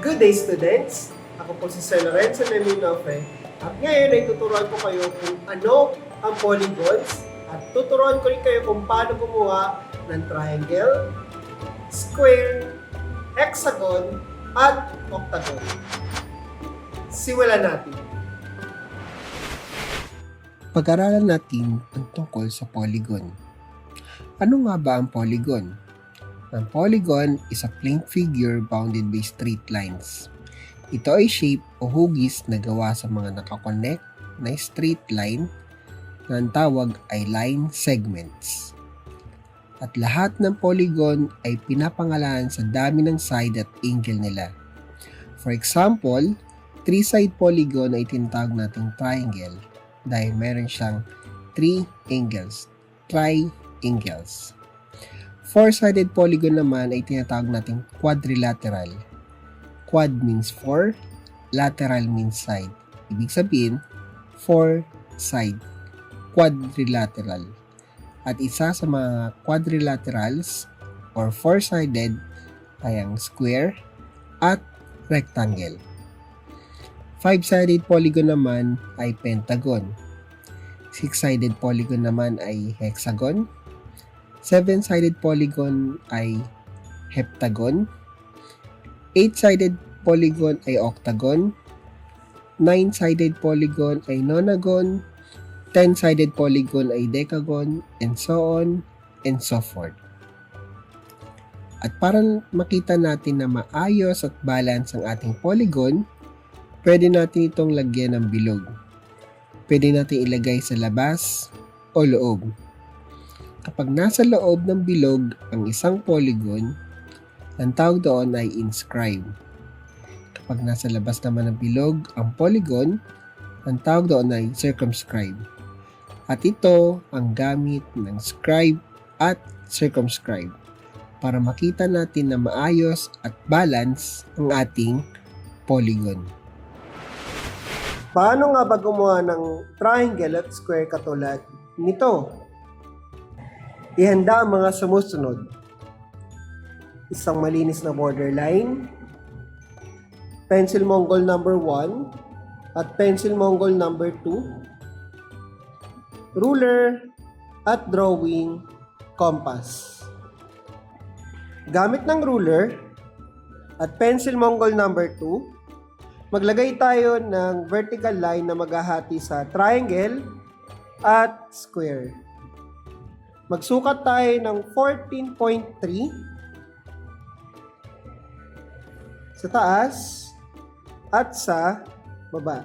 Good day, students! Ako po si Sir Lorenzo Neminofe at ngayon ay tuturuan ko kayo kung ano ang polygons at tuturuan ko rin kayo kung paano gumawa ng triangle, square, hexagon, at octagon. Simulan natin. Pag-aralan natin ang tungkol sa polygon. Ano nga ba ang polygon? Ang polygon is a plane figure bounded by straight lines. Ito ay shape o hugis na gawa sa mga nakakonect na straight line na ang tawag ay line segments. At lahat ng polygon ay pinapangalanan sa dami ng side at angle nila. For example, 3-side polygon ay tinatawag nating triangle dahil meron siyang 3 angles, triangles. 4-sided polygon naman ay tinatawag nating quadrilateral. Quad means 4, lateral means side. Ibig sabihin, 4 side, quadrilateral. At isa sa mga quadrilaterals or 4-sided ay ang square at rectangle. 5-sided polygon naman ay pentagon. 6-sided polygon naman ay hexagon. 7-sided polygon ay heptagon. 8-sided polygon ay octagon. 9-sided polygon ay nonagon. 10-sided polygon ay decagon, and so on and so forth. At para makita natin na maayos at balance ang ating polygon, pwede natin itong lagyan ng bilog. Pwede natin ilagay sa labas o loob. Kapag nasa loob ng bilog ang isang polygon, ang tawag doon ay inscribe. Kapag nasa labas naman ng bilog ang polygon, ang tawag doon ay circumscribe. At ito ang gamit ng scribe at circumscribe para makita natin na maayos at balance ang ating polygon. Paano nga ba gumawa ng triangle at square katulad nito? Ihanda ang mga sumusunod. Isang malinis na borderline, pencil mongol number 1 at pencil mongol number 2, ruler at drawing compass. Gamit ng ruler at pencil mongol number 2, maglagay tayo ng vertical line na maghahati sa triangle at square. Magsukat tayo ng 14.3 sa taas at sa baba.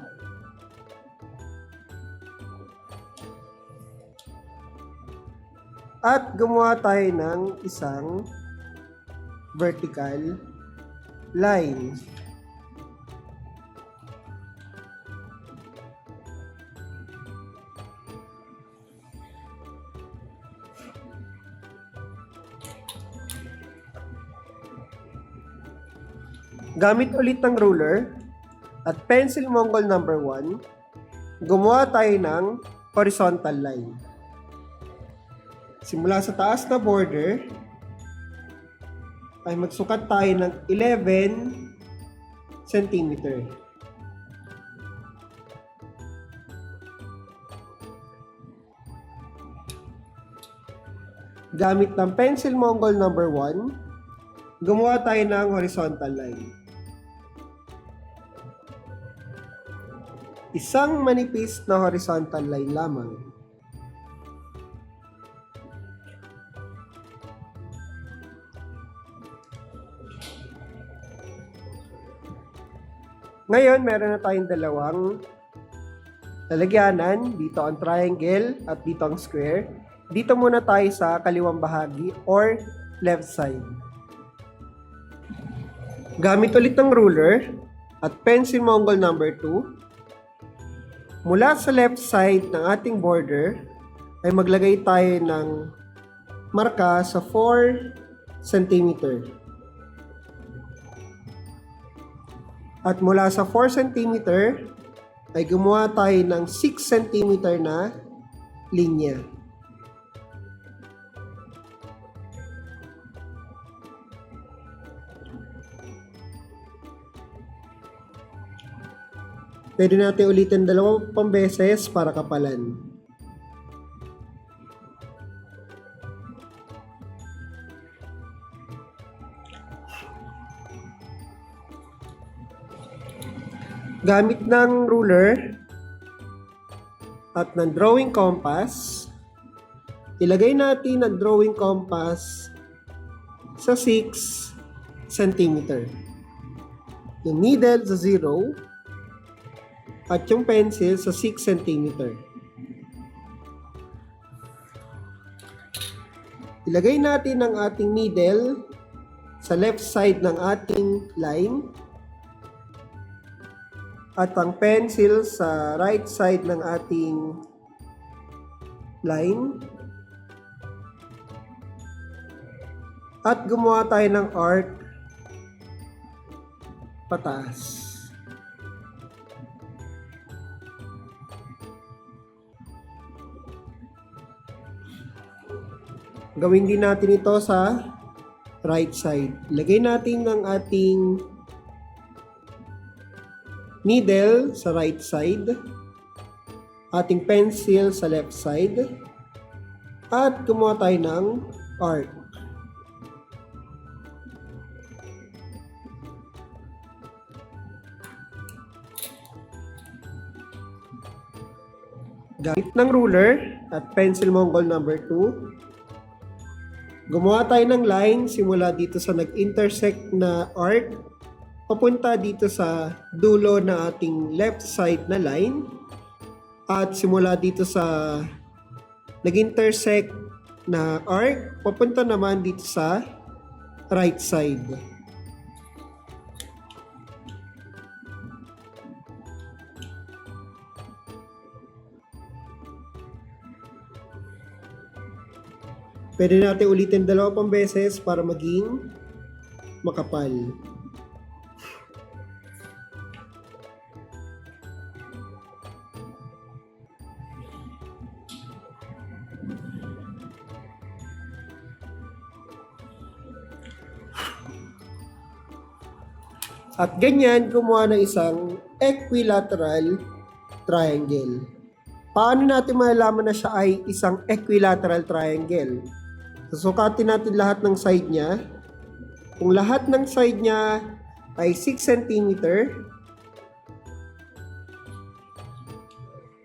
At gumawa tayo ng isang vertical line. Gamit ulit ng ruler at pencil mongol number 1, gumawa tayo ng horizontal line. Simula sa taas na border, ay magsukat tayo ng 11 cm. Gamit ng pencil mongol number 1, gumawa tayo ng horizontal line. Isang manipis na horizontal line lamang. Ngayon, meron na tayong dalawang lalagyanan. Dito ang triangle at dito ang square. Dito muna tayo sa kaliwang bahagi or left side. Gamit ulit ng ruler at pencil mongol number 2, mula sa left side ng ating border ay maglagay tayo ng marka sa 4 cm. At mula sa 4 cm ay gumawa tayo ng 6 cm na linya. Pwede natin ulitin 2 beses para kapalan. Gamit ng ruler at ng drawing compass, ilagay natin ang drawing compass sa 6 cm. Yung needle sa 0 at yung pencil sa 6 cm. Ilagay natin ang ating needle sa left side ng ating line at ang pencil sa right side ng ating line. At gumawa tayo ng arc pataas. Gawin din natin ito sa right side. Lagay natin ang ating needle sa right side, ating pencil sa left side, at gumawa tayo ng arc. Gamit ng ruler at pencil Mongol number 2, gumawa tayo ng line simula dito sa nag-intersect na arc papunta dito sa dulo na ating left side na line at simula dito sa nag-intersect na arc papunta naman dito sa right side. Pwede natin ulitin 2 beses para maging makapal. At ganyan, gumawa ng isang equilateral triangle. Paano natin malalaman na siya ay isang equilateral triangle? Susukatin natin lahat ng side niya. Kung lahat ng side niya ay 6 cm,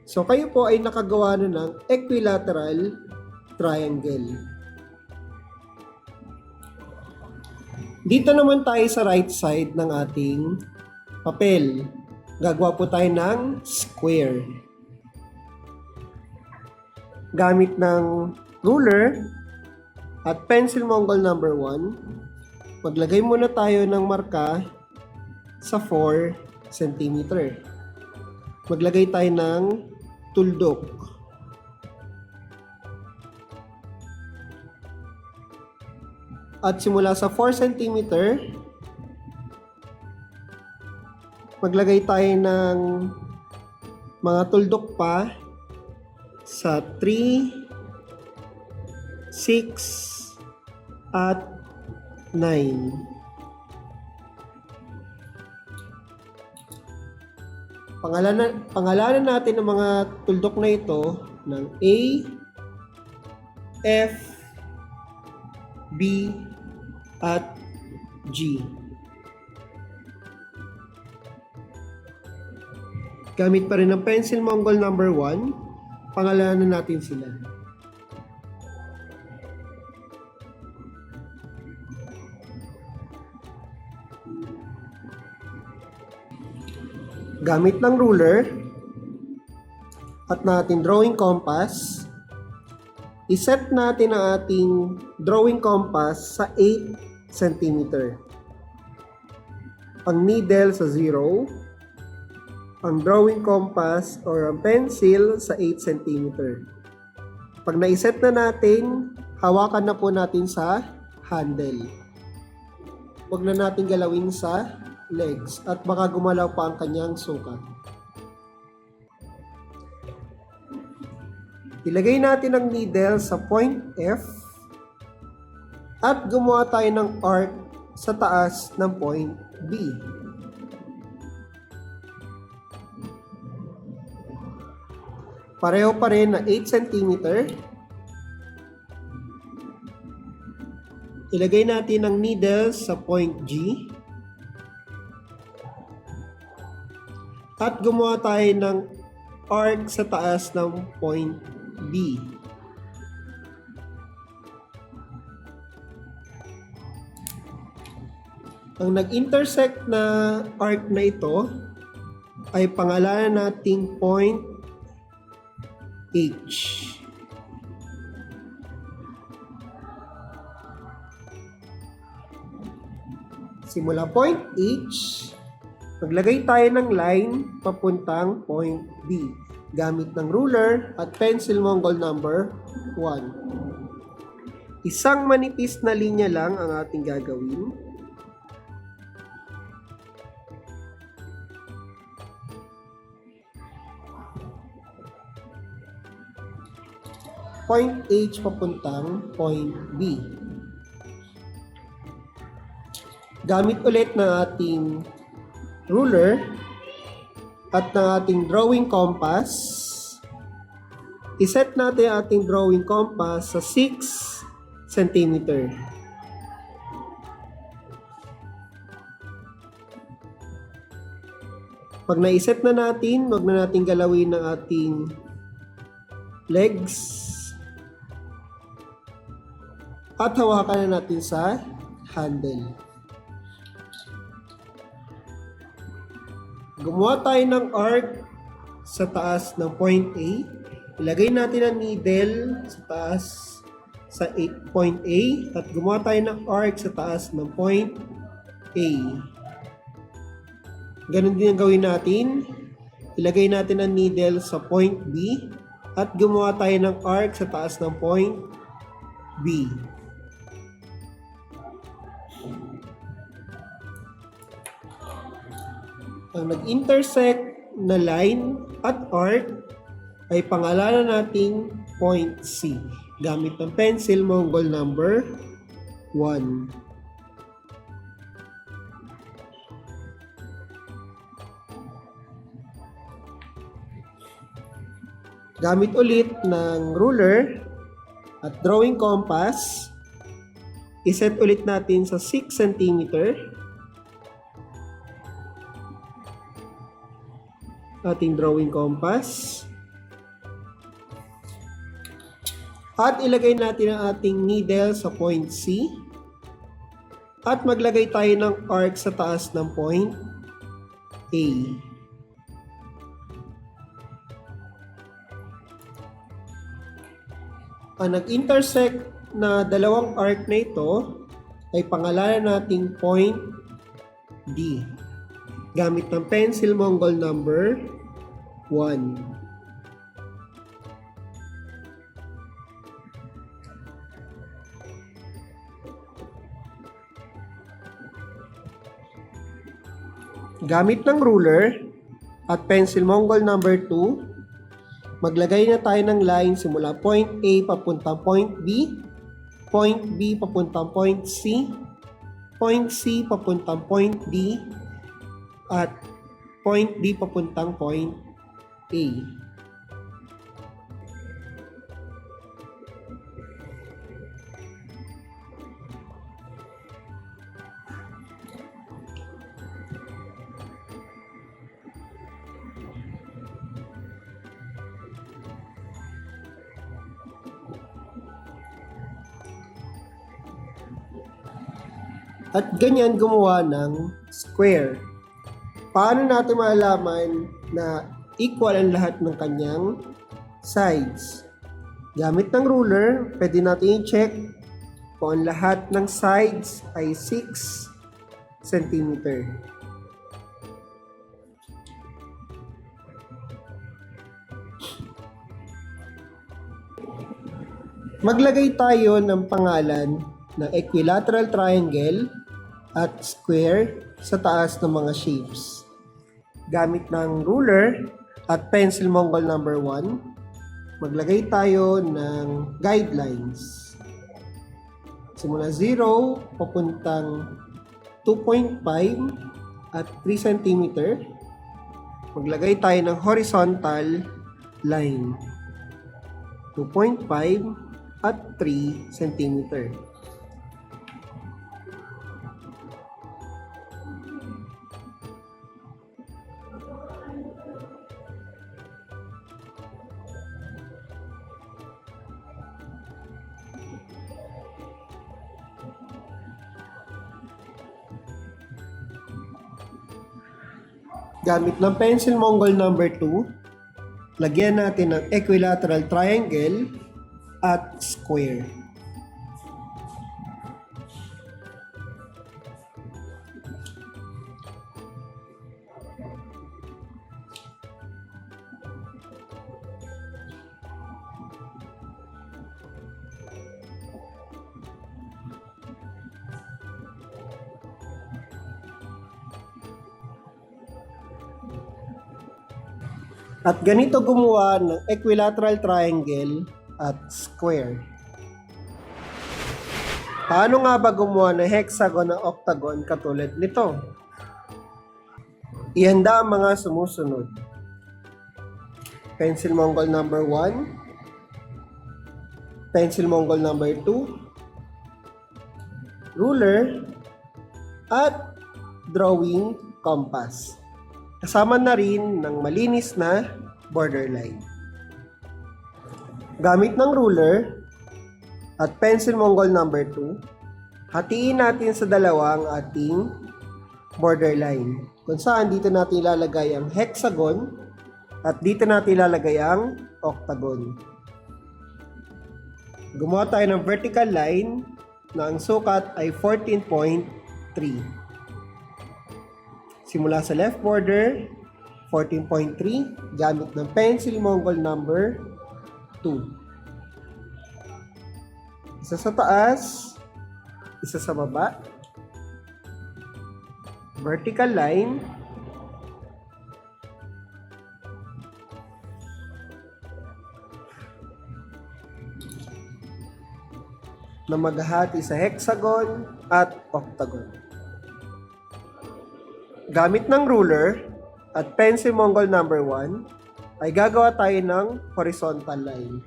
so kayo po ay nakagawa na ng equilateral triangle. Dito naman tayo sa right side ng ating papel. Gagawa po tayo ng square. Gamit ng ruler at pencil Mongol number 1, maglagay muna tayo ng marka sa 4 cm. Maglagay tayo ng tuldok. At simula sa 4 cm, maglagay tayo ng mga tuldok pa sa 3, 6, at 9. Pangalanan natin ang mga tuldok na ito ng A, F, B, at G. Gamit pa rin ng pencil Mongol number 1, pangalanan natin sila. Gamit ng ruler at natin drawing compass, iset natin ang ating drawing compass sa 8 cm. Ang needle sa 0, ang drawing compass or ang pencil sa 8 cm. Pag naiset na natin, hawakan na po natin sa handle. Huwag na natin galawin sa legs at baka gumalaw pa ang kanyang sukat. Ilagay natin ang needle sa point F at gumawa tayo ng arc sa taas ng point B. Pareho pa rin na 8 cm. Ilagay natin ang needle sa point G. At gumawa tayo ng arc sa taas ng point B. Ang nag-intersect na arc na ito ay pangalanan nating point H. Simula point H, maglagay tayo ng line papuntang point B gamit ng ruler at pencil Mongol number 1. Isang manipis na linya lang ang ating gagawin. Point H papuntang point B. Gamit ulit ng ating ruler at ng ating drawing compass, iset natin ang ating drawing compass sa 6 cm. Pag naiset na natin, huwag na natin galawin ng ating legs at hawakan na natin sa handle. Gumawa tayo ng arc sa taas ng point A. Ilagay natin ang needle sa taas sa point A at gumawa tayo ng arc sa taas ng point A. Ganun din ang gawin natin. Ilagay natin ang needle sa point B at gumawa tayo ng arc sa taas ng point B. Ang nag-intersect na line at arc ay pangalanan nating point C gamit ng pencil Mongol number 1. Gamit ulit ng ruler at drawing compass, iset ulit natin sa 6 cm. Ating drawing compass. At ilagay natin ang ating needle sa point C. At maglagay tayo ng arc sa taas ng point A. Ang nag-intersect na dalawang arc na ito ay pangalanan nating point D gamit ng pencil Mongol number 1. Gamit ng ruler at pencil Mongol number 2, maglagay na tayo ng line simula point A papuntang point B papuntang point C papuntang point D, at point D papuntang point A. At ganyan gumawa ng square. Paano natin malalaman na equal ang lahat ng kanyang sides? Gamit ng ruler, pwede natin i-check kung ang lahat ng sides ay 6 cm. Maglagay tayo ng pangalan ng equilateral triangle at square sa taas ng mga shapes. Gamit ng ruler at pencil Mongol number 1, maglagay tayo ng guidelines. Simula 0 papuntang 2.5 at 3 cm. Maglagay tayo ng horizontal line. 2.5 at 3 cm. Gamit ng pencil Mongol number 2, lagyan natin ng equilateral triangle at square. At ganito gumawa ng equilateral triangle at square. Paano nga ba gumawa ng hexagon at octagon katulad nito? Ihanda ang mga sumusunod. Pencil Mongol number 1, pencil Mongol number 2, ruler, at drawing compass. Kasama na rin ng malinis na borderline. Gamit ng ruler at pencil Mongol number 2, hatiin natin sa dalawa ang ating borderline. Kung saan dito natin ilalagay ang hexagon at dito natin ilalagay ang octagon. Gumawa tayo ng vertical line na ang sukat ay 14.3. Simula sa left border, 14.3, gamit ng pencil Mongol number 2. Isa sa taas, isa sa baba. Vertical line. Na maghahati sa hexagon at octagon. Gamit ng ruler at pencil Mongol number 1, ay gagawa tayo ng horizontal line.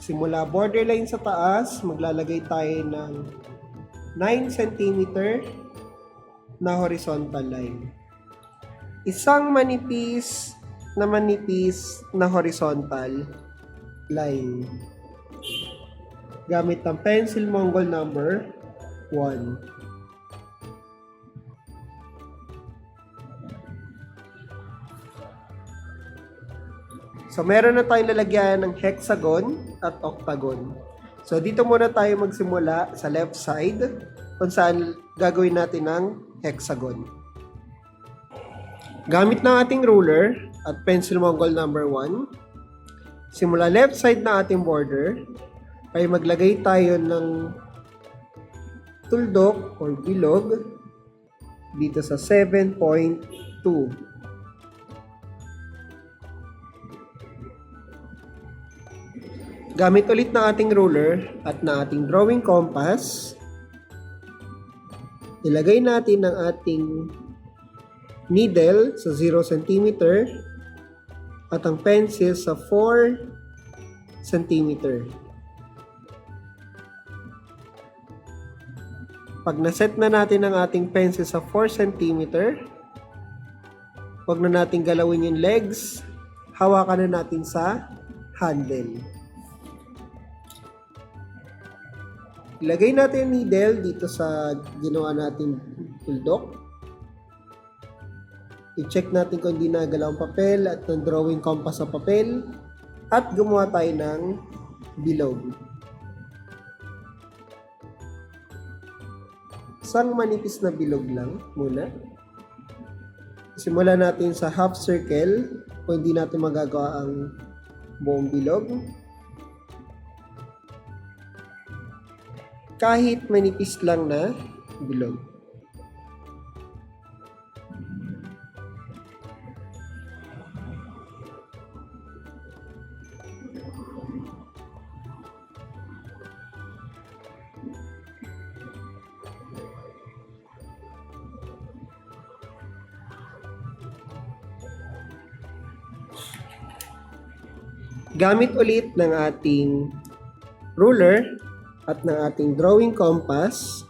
Simula borderline sa taas, maglalagay tayo ng 9 cm na horizontal line. Isang manipis na horizontal line. Gamit ng pencil Mongol number 1. So, meron na tayong lalagyan ng hexagon at octagon. So, dito muna tayo magsimula sa left side kung saan gagawin natin ng hexagon. Gamit ng ating ruler at pencil Mongol number 1, simula left side na ating border, ay maglagay tayo ng tuldok or bilog dito sa 7.2. Gamit ulit ng ating ruler at ng ating drawing compass, ilagay natin ang ating needle sa 0 cm at ang pencil sa 4 cm. Pag naset na natin ang ating pencil sa 4 cm, huwag na natin galawin yung legs, hawakan na natin sa handle. Ilagay natin yung needle dito sa ginawa natin tuldok. I-check natin kung hindi nagalaw ang papel at ng drawing compass sa papel. At gumawa tayo ng bilog. Isang manipis na bilog lang muna. Simulan natin sa half circle kung hindi natin magagawa ang buong bilog. Kahit manipis lang na bilog. Gamit ulit ng ating ruler at ng ating drawing compass,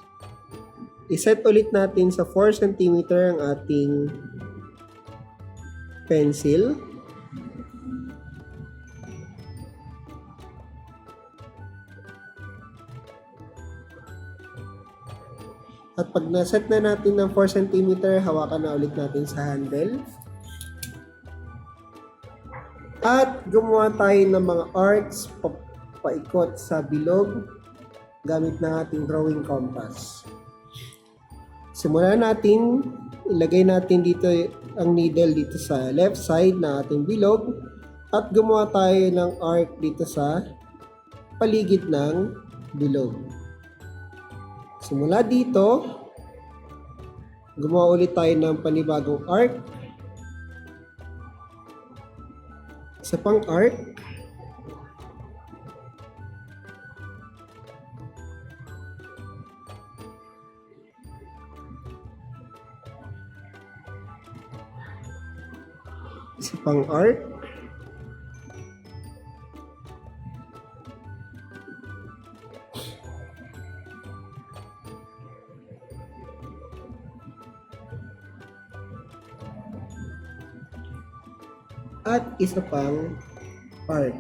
iset ulit natin sa 4 cm ang ating pencil. At pag naset na natin ng 4 cm, hawakan na ulit natin sa handle. At gumawa tayo ng mga arcs paikot sa bilog gamit ng ating drawing compass. Simulan natin, ilagay natin dito ang needle dito sa left side na ating bilog at gumawa tayo ng arc dito sa paligid ng bilog. Simula dito, gumawa ulit tayo ng panibagong arc. Isa pang arc. Isa pang arc. At isa pang arc.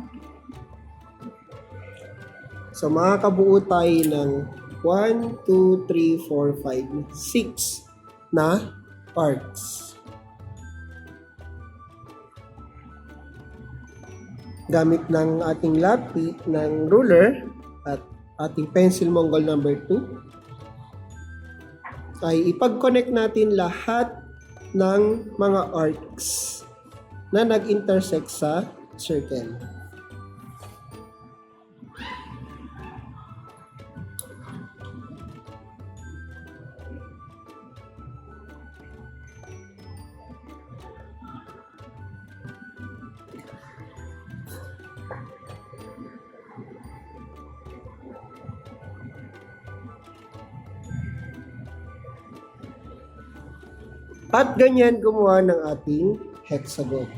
So makakabuo tayo ng 1, 2, 3, 4, 5, 6 na arcs. Gamit ng ating lapis ng ruler at ating pencil Mongol number 2 ay ipag-connect natin lahat ng mga arcs na nag-intersect sa circle. At ganyan gumawa ng ating hexagon.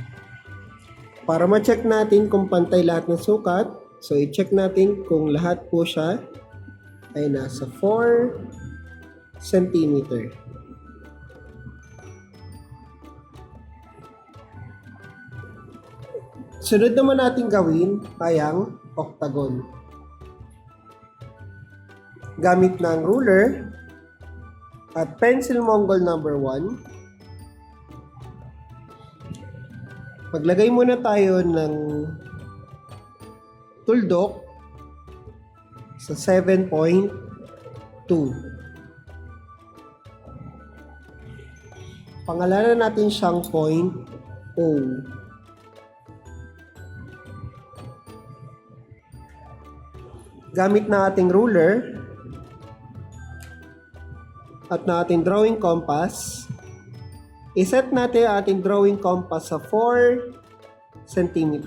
Para ma-check natin kung pantay lahat ng sukat, so i-check natin kung lahat po siya ay nasa 4 cm. Sunod naman natin gawin ay ang octagon. Gamit ng ruler at pencil Mongol number 1, maglagay muna tayo ng tuldok sa 7.2. Pangalanan natin siyang point O. Gamit na ating ruler at na ating drawing compass, iset natin ang ating drawing compass sa 4 cm.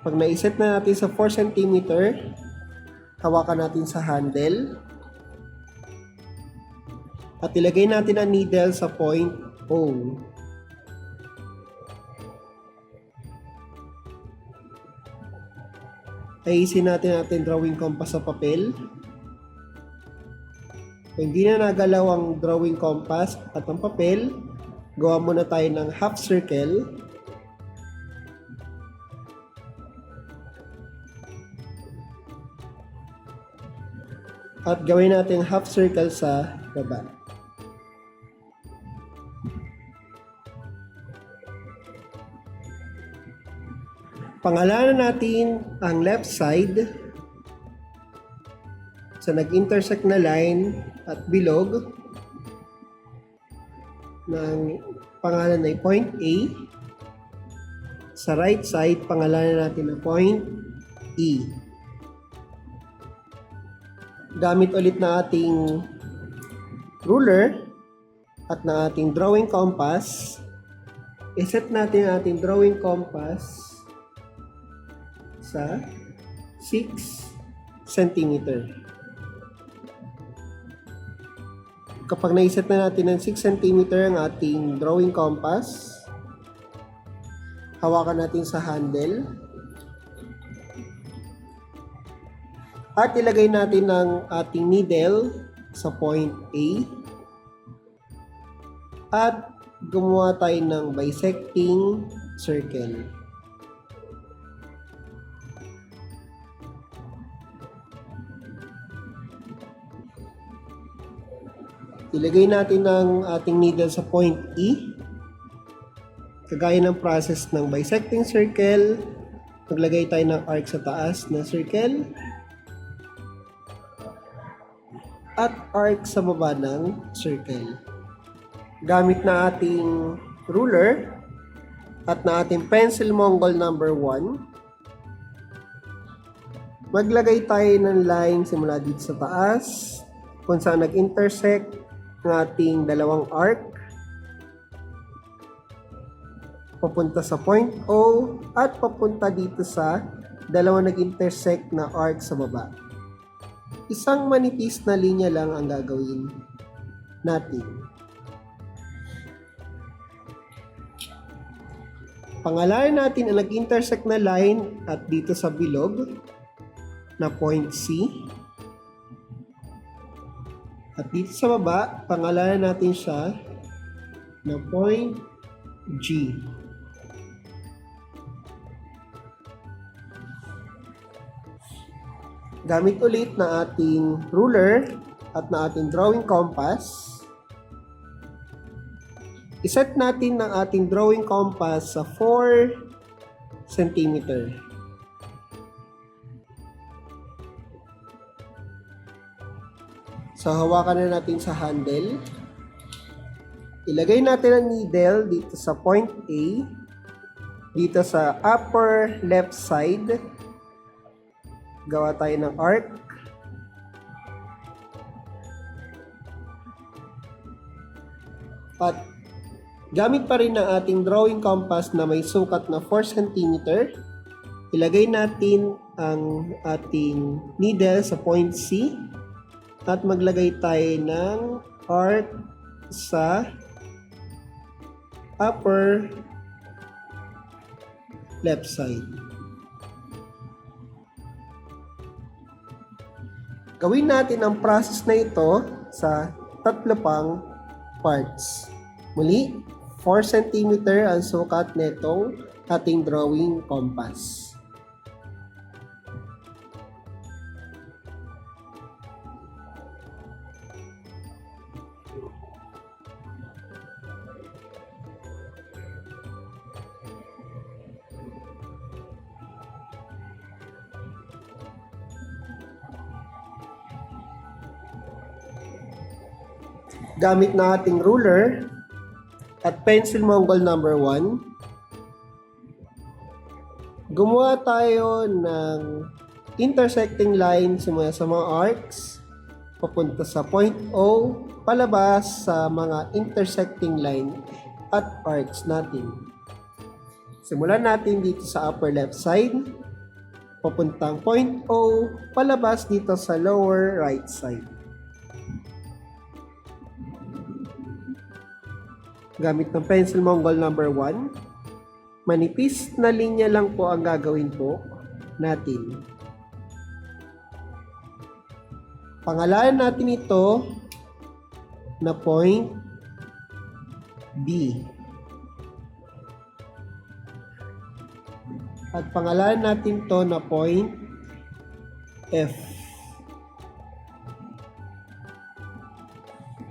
Pag naiset na natin sa 4 cm, hawakan natin sa handle at ilagay natin ang needle sa point O. Ayusin natin ang ating drawing compass sa papel. Kung hindi na nagalaw ang drawing compass at ang papel, gawa muna tayo ng half circle. At gawin natin half circle sa baba. Pangalanan natin ang left side sa nag-intersect na line at bilog ng pangalan ay point A. Sa right side, pangalanan natin ang point E. Gamit ulit na ating ruler at na ating drawing compass, iset natin ang ating drawing compass sa 6 cm. Kapag naiset na natin ng 6 cm ang ating drawing compass, Hawakan natin sa handle. At ilagay natin ang ating needle sa point A. At gumawa tayo ng bisecting circle. Ilagay natin ang ating needle sa point E. Kagaya ng process ng bisecting circle, maglagay tayo ng arc sa taas na circle at arc sa baba ng circle. Gamit na ating ruler at na ating pencil Mongol number 1, maglagay tayo ng line simula dito sa taas kung saan nag-intersect ng ating dalawang arc papunta sa point O at papunta dito sa dalawang nag-intersect na arc sa baba. Isang manipis na linya lang ang gagawin natin. Pangalanan natin ang nag-intersect na line at dito sa bilog na point C. At dito sa baba, pangalanan natin siya na point G. Gamit ulit na ating ruler at na ating drawing compass, iset natin ang ating drawing compass sa 4 cm. So, hawakan na natin sa handle. Ilagay natin ang needle dito sa point A, dito sa upper left side. Gawa tayo ng arc. At gamit pa rin ang ating drawing compass na may sukat na 4 cm, ilagay natin ang ating needle sa point C at maglagay tayo ng arc sa upper left side. Gawin natin ang process na ito sa tatlo pang parts. Muli, 4 cm ang sukat nitong ating drawing compass. Gamit na ating ruler at pencil Mongol number 1, gumawa tayo ng intersecting line simula sa mga arcs papunta sa point O, palabas sa mga intersecting line at arcs natin. Simulan natin dito sa upper left side, papuntang point O, palabas dito sa lower right side. Gamit ng pencil Mongol number 1, manipis na linya lang po ang gagawin po natin. Pangalanan natin ito na point B. At pangalanan natin ito na point F.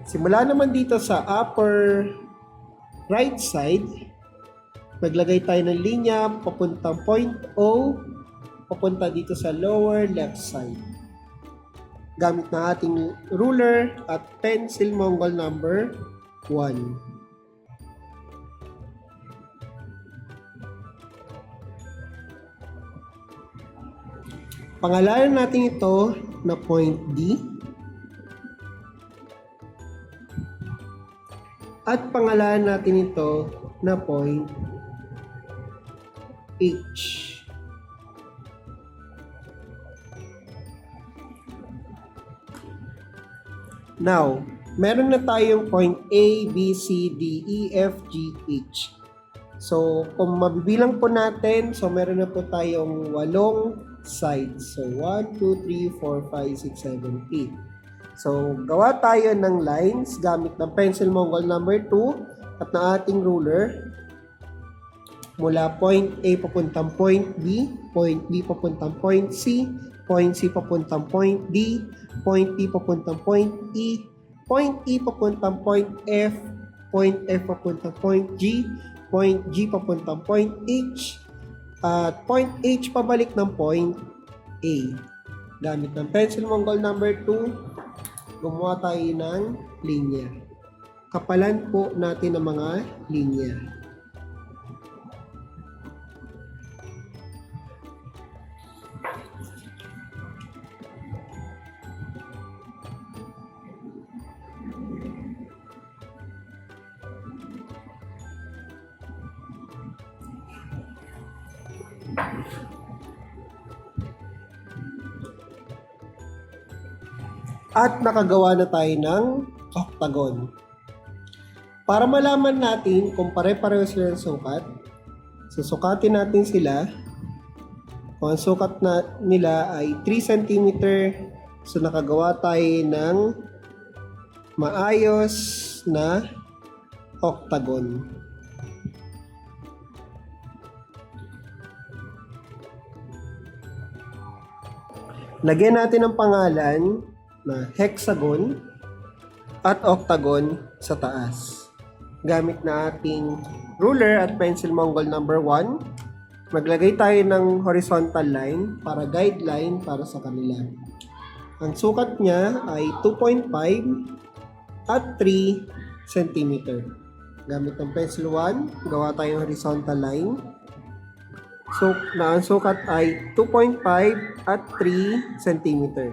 Simula naman dito sa upper right side, maglagay tayo ng linya papuntang point O, papunta dito sa lower left side. Gamit na ating ruler at pencil Mongol number 1. Pangalanan natin ito na point D. At pangalanan natin ito na point H. Now, meron na tayong point A, B, C, D, E, F, G, H. So, kung mabibilang po natin, so meron na po tayong 8 sides. So, 1, 2, 3, 4, 5, 6, 7, 8. So, gawa tayo ng lines gamit ng pencil Mongol number 2 at ng ating ruler. Mula point A papuntang point B papuntang point C papuntang point D, point D papuntang point E papuntang point F papuntang point G papuntang point H, at point H pabalik ng point A. Gamit ng pencil Mongol number 2, gumawa tayo ng linya. Kapalan po natin ang mga linya. At nakagawa na tayo ng octagon. Para malaman natin kung pare-pareho sila ng sukat, susukatin natin sila. Kung ang sukat nila ay 3 cm, so nakagawa tayo ng maayos na octagon. Lagyan natin ang pangalan na hexagon at octagon sa taas. Gamit na ating ruler at pencil Mongol number 1, maglagay tayo ng horizontal line para guideline para sa kanila. Ang sukat niya ay 2.5 at 3 cm. Gamit ng pencil 1, gawa tayong horizontal line. So, ang sukat ay 2.5 at 3 cm.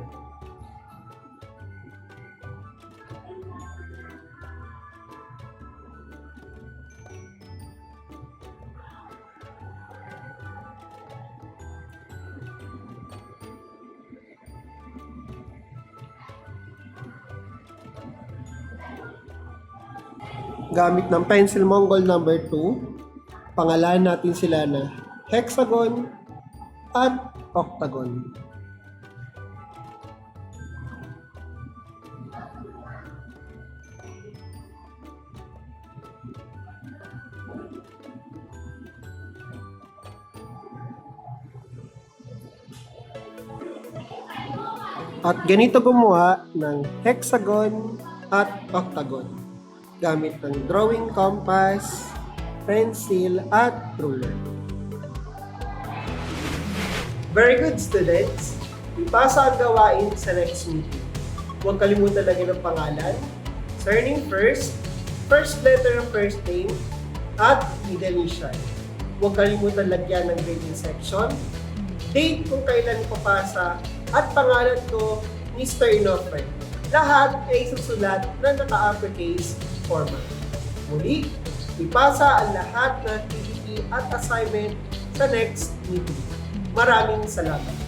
Gamit ng pencil Mongol number 2, pangalanan natin sila na hexagon at octagon. At ganito gumawa ng hexagon at octagon gamit ng drawing compass, pencil, at ruler. Very good, students! Ipasa ang gawain sa next meeting. Huwag kalimutan lagyan ng pangalan, surname first letter ng first name, at middle initial. Huwag kalimutan lagyan ng grading section, date kung kailan ipapasa, at pangalan ko, Mr. Inofre. Lahat ay susulat na naka-uppercase format. Muli, ipasa ang lahat ng activity at assignment sa next meeting. Maraming salamat.